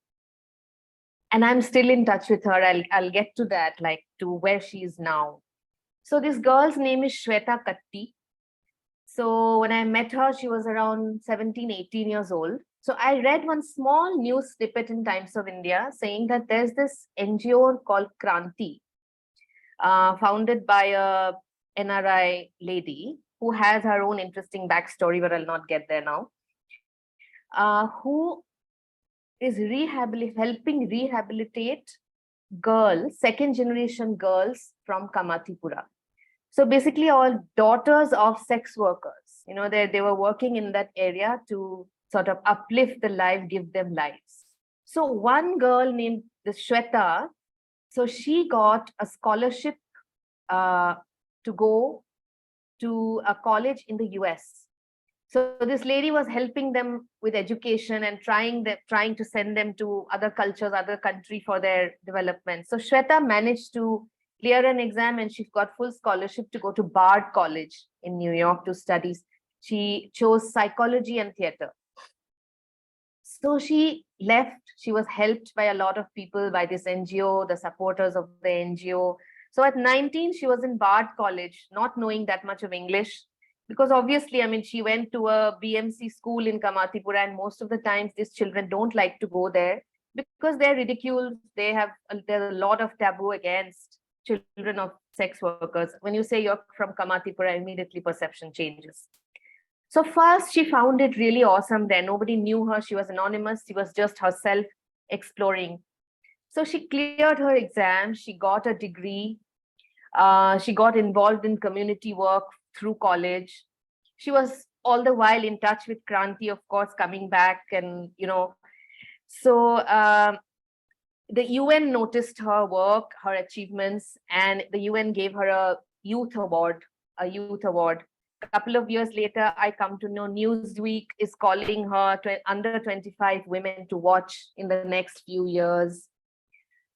And I'm still in touch with her. I'll get to that, like to where she is now. So this girl's name is Shweta Katti. So when I met her, she was around 17, 18 years old. So I read one small news snippet in Times of India saying that there's this NGO called Kranti, founded by a NRI lady who has her own interesting backstory, but I'll not get there now, who is helping rehabilitate girls, second generation girls from Kamatipura. So basically all daughters of sex workers, they were working in that area to sort of uplift the life, give them lives. So one girl named the Shweta, so she got a scholarship to go to a college in the US. So this lady was helping them with education and trying to send them to other cultures, other country for their development. So Shweta managed to clear an exam and she got full scholarship to go to Bard College in New York to study. She chose psychology and theater. So she left. She was helped by a lot of people, by this NGO, the supporters of the NGO. So at 19, she was in Bard College, not knowing that much of English. Because obviously, I mean, she went to a BMC school in Kamatipura, and most of the times these children don't like to go there because they're ridiculed. There's a lot of taboo against children of sex workers. When you say you're from Kamatipura, immediately perception changes. So first, she found it really awesome there. Nobody knew her. She was anonymous. She was just herself exploring. So she cleared her exam. She got a degree. She got involved in community work through college. She was all the while in touch with Kranti, of course, coming back. And, so the UN noticed her work, her achievements, and the UN gave her a youth award. A couple of years later, I come to know Newsweek is calling her under 25 women to watch in the next few years.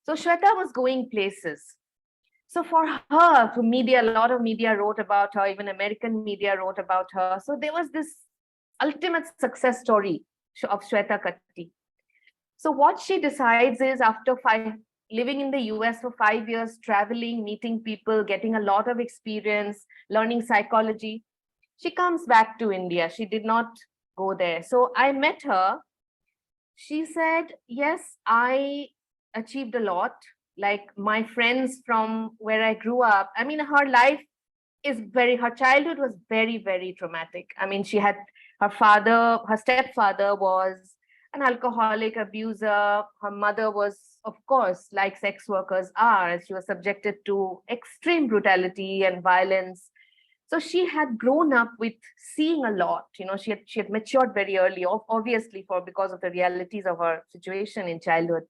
So Shweta was going places. So for her, for media, a lot of media wrote about her, even American media wrote about her. So there was this ultimate success story of Shweta Katti. So what she decides is, after living in the US for 5 years, traveling, meeting people, getting a lot of experience, learning psychology, she comes back to India. She did not go there. So I met her. She said, yes, I achieved a lot. Like my friends from where I grew up, I mean, her childhood was very, very traumatic. I mean, she had her stepfather was an alcoholic abuser. Her mother was, of course, like sex workers are, she was subjected to extreme brutality and violence. So she had grown up with seeing a lot. She had matured very early, obviously because of the realities of her situation in childhood.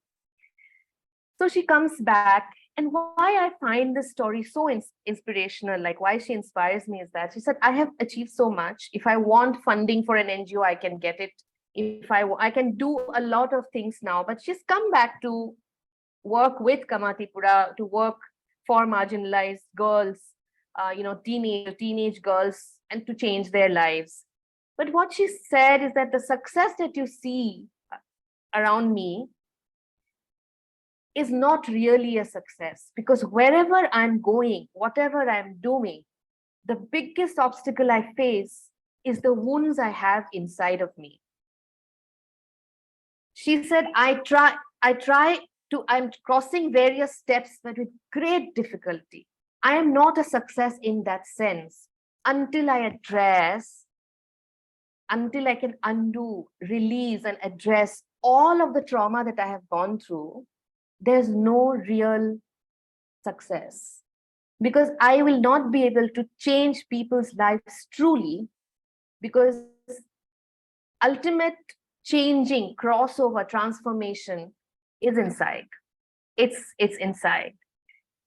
So she comes back, and why I find this story so inspirational, like why she inspires me, is that she said, I have achieved so much. If I want funding for an NGO, I can get it. If I can do a lot of things now, but she's come back to work with Kamatipura, to work for marginalized girls, teenage girls, and to change their lives. But what she said is that the success that you see around me is not really a success, because wherever I'm going, whatever I'm doing, the biggest obstacle I face is the wounds I have inside of me. She said, I'm crossing various steps, but with great difficulty. I am not a success in that sense until I can undo, release, and address all of the trauma that I have gone through. There's no real success, because I will not be able to change people's lives truly, because ultimate changing, crossover, transformation is inside. It's inside.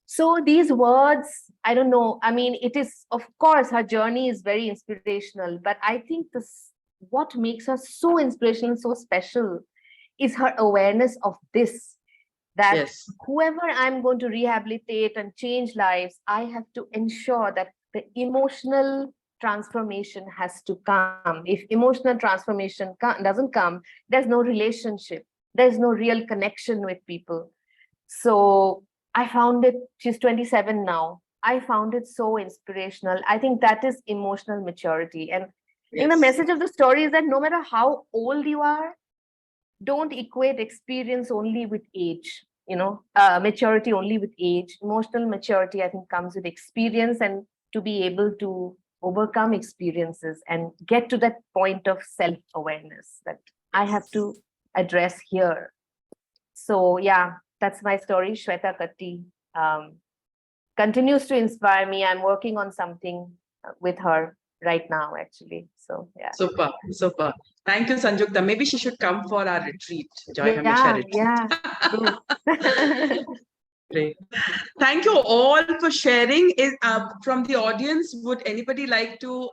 So these words, I don't know, I mean, it is, of course, her journey is very inspirational, but I think what makes her so inspirational, so special, is her awareness of this, that Yes. whoever I'm going to rehabilitate and change lives, I have to ensure that the emotional transformation has to come. If emotional transformation doesn't come, there's no relationship, there's no real connection with people. So I found it, she's 27 now. I found it so inspirational. I think that is emotional maturity. And in the message of the story is that no matter how old you are, don't equate experience only with age, maturity only with age. Emotional maturity, I think, comes with experience, and to be able to overcome experiences and get to that point of self-awareness that I have to address here. So yeah, that's my story, Shweta Katti. Continues to inspire me. I'm working on something with her right now, actually. So yeah. Super, super. Thank you, Sanjukta. Maybe she should come for our retreat, JoyHamesha retreat. Yeah. True. Great. Thank you all for sharing. From the audience, would anybody like to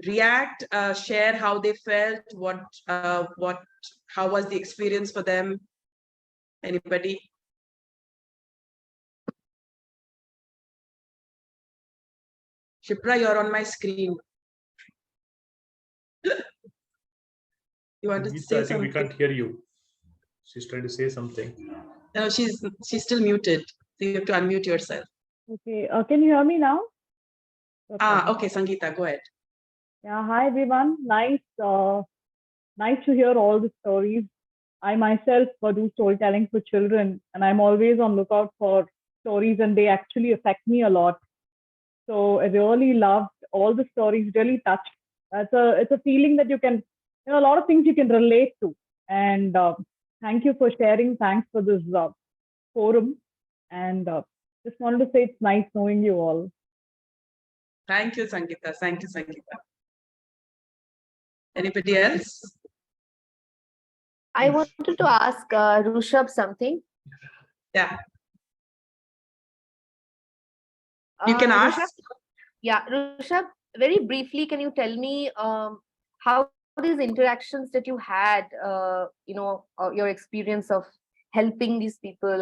react, share how they felt, how was the experience for them? Anybody? Shipra, you're on my screen. You want to Geeta, say I think something? we can't hear you. She's trying to say something. No, she's still muted. So you have to unmute yourself. Okay, can you hear me now? Okay, Sangeeta, go ahead. Yeah, hi everyone. Nice to hear all the stories. I myself do storytelling for children, and I'm always on lookout for stories, and they actually affect me a lot. So I really loved all the stories. Really touched. It's a feeling that you can, a lot of things you can relate to. And thank you for sharing. Thanks for this forum. And just wanted to say it's nice knowing you all. Thank you, Sangeeta. Thank you, Sangeeta. Anybody else? I wanted to ask Rushabh something. Yeah. You can ask. Rushabh? Yeah, Rushabh, very briefly, can you tell me how these interactions that you had, your experience of helping these people,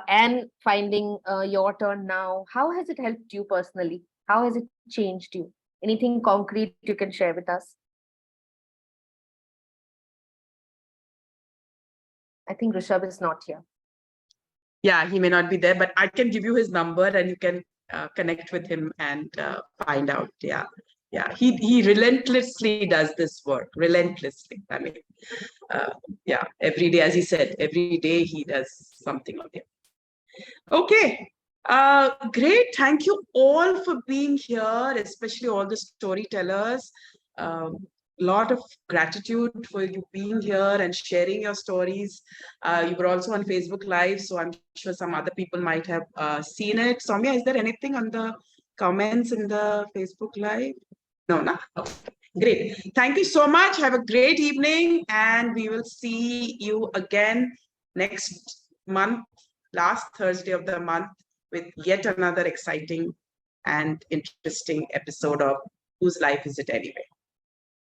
and finding your turn now, how has it helped you personally? How has it changed you? Anything concrete you can share with us? I think Rishabh is not here. Yeah, he may not be there, but I can give you his number and you can connect with him and find out. Yeah. Yeah, he relentlessly does this work, relentlessly. I mean, yeah, every day, as he said, every day he does something on it. Okay, great. Thank you all for being here, especially all the storytellers. Lot of gratitude for you being here and sharing your stories. You were also on Facebook Live, so I'm sure some other people might have seen it. Soumya, is there anything on the comments in the Facebook Live? No, no. Okay. Great. Thank you so much. Have a great evening, and we will see you again next month, last Thursday of the month, with yet another exciting and interesting episode of Whose Life Is It Anyway?